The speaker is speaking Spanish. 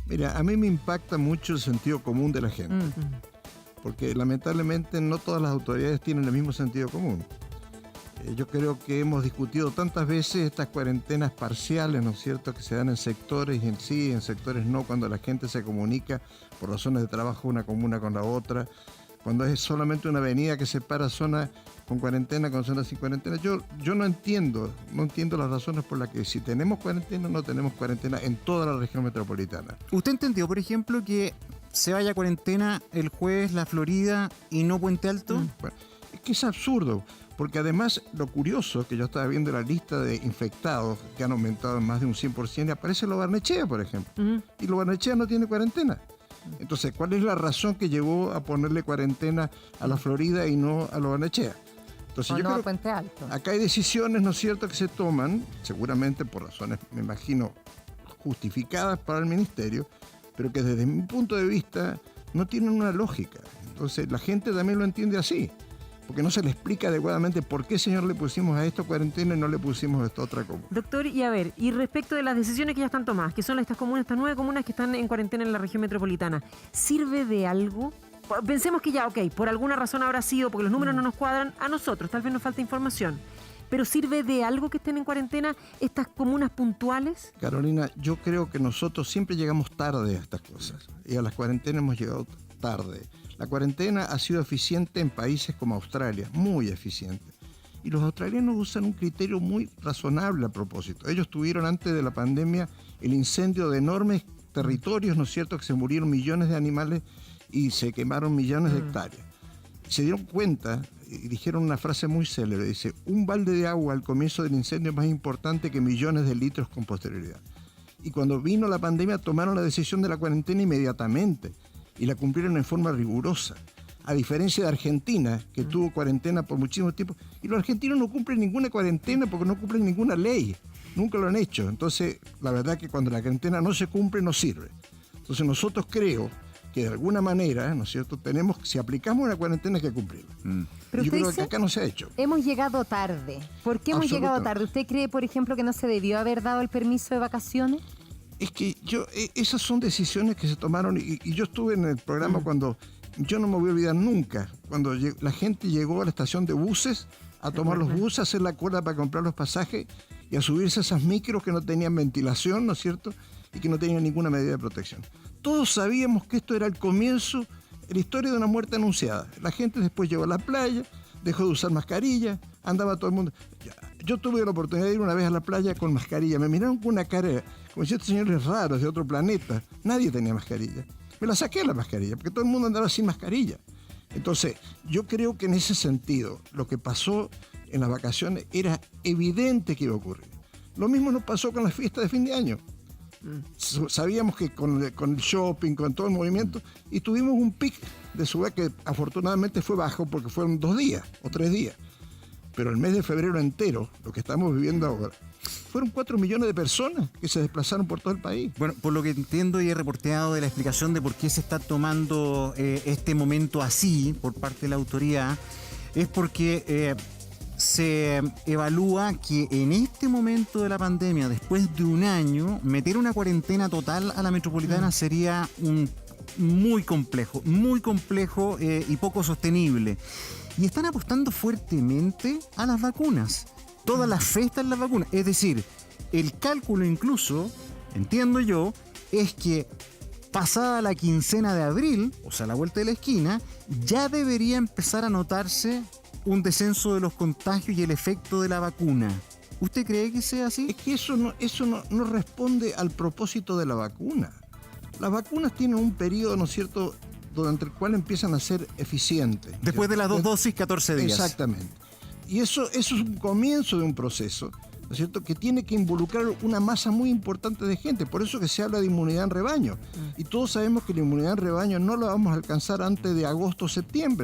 Mira, a mí me impacta mucho el sentido común de la gente, porque lamentablemente no todas las autoridades tienen el mismo sentido común. Yo creo que hemos discutido tantas veces estas cuarentenas parciales, ¿no es cierto?, que se dan en sectores y en sí, en sectores no, cuando la gente se comunica por razones de trabajo una comuna con la otra, cuando es solamente una avenida que separa zona con cuarentena con zona sin cuarentena. Yo no entiendo las razones por las que si tenemos cuarentena o no tenemos cuarentena en toda la región metropolitana. ¿Usted entendió, por ejemplo, que se vaya a cuarentena el jueves la Florida y no Puente Alto? Bueno, es que es absurdo, porque además lo curioso es que yo estaba viendo la lista de infectados que han aumentado en más de un 100% y aparece Lo Barnechea, por ejemplo. Y Lo Barnechea no tiene cuarentena. Entonces, ¿cuál es la razón que llevó a ponerle cuarentena a la Florida y no a Lo Barnechea? Entonces, o yo no creo a Puente Alto. acá hay decisiones, ¿no es cierto?, que se toman, seguramente por razones, me imagino, justificadas para el ministerio, pero que desde mi punto de vista no tienen una lógica. Entonces, la gente también lo entiende así, porque no se le explica adecuadamente por qué, señor, le pusimos a esto cuarentena y no le pusimos a esto otra comuna. Doctor, y a ver, y respecto de las decisiones que ya están tomadas, que son estas 9 comunas que están en cuarentena en la región metropolitana, ¿sirve de algo? Pensemos que ya, por alguna razón habrá sido, porque los números no nos cuadran, a nosotros tal vez nos falta información, pero ¿sirve de algo que estén en cuarentena estas comunas puntuales? Carolina, yo creo que nosotros siempre llegamos tarde a estas cosas, y a las cuarentenas hemos llegado tarde. La cuarentena ha sido eficiente en países como Australia, muy eficiente. Y los australianos usan un criterio muy razonable a propósito. Ellos tuvieron antes de la pandemia el incendio de enormes territorios, ¿no es cierto?, que se murieron millones de animales y se quemaron millones de hectáreas. Se dieron cuenta y dijeron una frase muy célebre, dice: un balde de agua al comienzo del incendio es más importante que millones de litros con posterioridad. Y cuando vino la pandemia tomaron la decisión de la cuarentena inmediatamente y la cumplieron en forma rigurosa, a diferencia de Argentina, que tuvo cuarentena por muchísimo tiempo, y los argentinos no cumplen ninguna cuarentena porque no cumplen ninguna ley, nunca lo han hecho. Entonces, la verdad que cuando la cuarentena no se cumple, no sirve. Entonces nosotros creo que de alguna manera, ¿no es cierto?, si aplicamos una cuarentena hay que cumplirla. Pero yo usted creo dice, que acá no se ha hecho. hemos llegado tarde. ¿Por qué hemos llegado tarde? ¿Usted cree, por ejemplo, que no se debió haber dado el permiso de vacaciones? Es que esas son decisiones que se tomaron y yo estuve en el programa cuando, yo no me voy a olvidar nunca, cuando la gente llegó a la estación de buses a tomar los buses, a hacer la cola para comprar los pasajes y a subirse a esas micros que no tenían ventilación, ¿no es cierto?, y que no tenían ninguna medida de protección. Todos sabíamos que esto era el comienzo de la historia de una muerte anunciada. La gente después llegó a la playa, dejó de usar mascarilla, andaba todo el mundo. Yo tuve la oportunidad de ir una vez a la playa con mascarilla. Me miraron con una cara, como si estos señores raros de otro planeta. Nadie tenía mascarilla. Me la saqué la mascarilla, porque todo el mundo andaba sin mascarilla. Entonces, yo creo que en ese sentido, lo que pasó en las vacaciones era evidente que iba a ocurrir. Lo mismo nos pasó con las fiestas de fin de año. Sabíamos que con el shopping, con todo el movimiento, y tuvimos un pic de subida que afortunadamente fue bajo porque fueron 2 días o 3 días. Pero el mes de febrero entero, lo que estamos viviendo ahora, fueron 4 millones de personas que se desplazaron por todo el país. Bueno, por lo que entiendo y he reporteado de la explicación de por qué se está tomando este momento así por parte de la autoridad, es porque se evalúa que en este momento de la pandemia, después de un año, meter una cuarentena total a la metropolitana sería muy complejo y poco sostenible. Y están apostando fuertemente a las vacunas. Toda la fe está en las vacunas. Es decir, el cálculo incluso, entiendo yo, es que pasada la quincena de abril, o sea, a la vuelta de la esquina, ya debería empezar a notarse un descenso de los contagios y el efecto de la vacuna. ¿Usted cree que sea así? Es que eso no responde al propósito de la vacuna. Las vacunas tienen un periodo, ¿no es cierto?, durante el cual empiezan a ser eficientes. Después de las 2 dosis, 14 días. Exactamente. Y eso es un comienzo de un proceso, ¿no es cierto?, que tiene que involucrar una masa muy importante de gente. Por eso que se habla de inmunidad en rebaño. Y todos sabemos que la inmunidad en rebaño no la vamos a alcanzar antes de agosto o septiembre.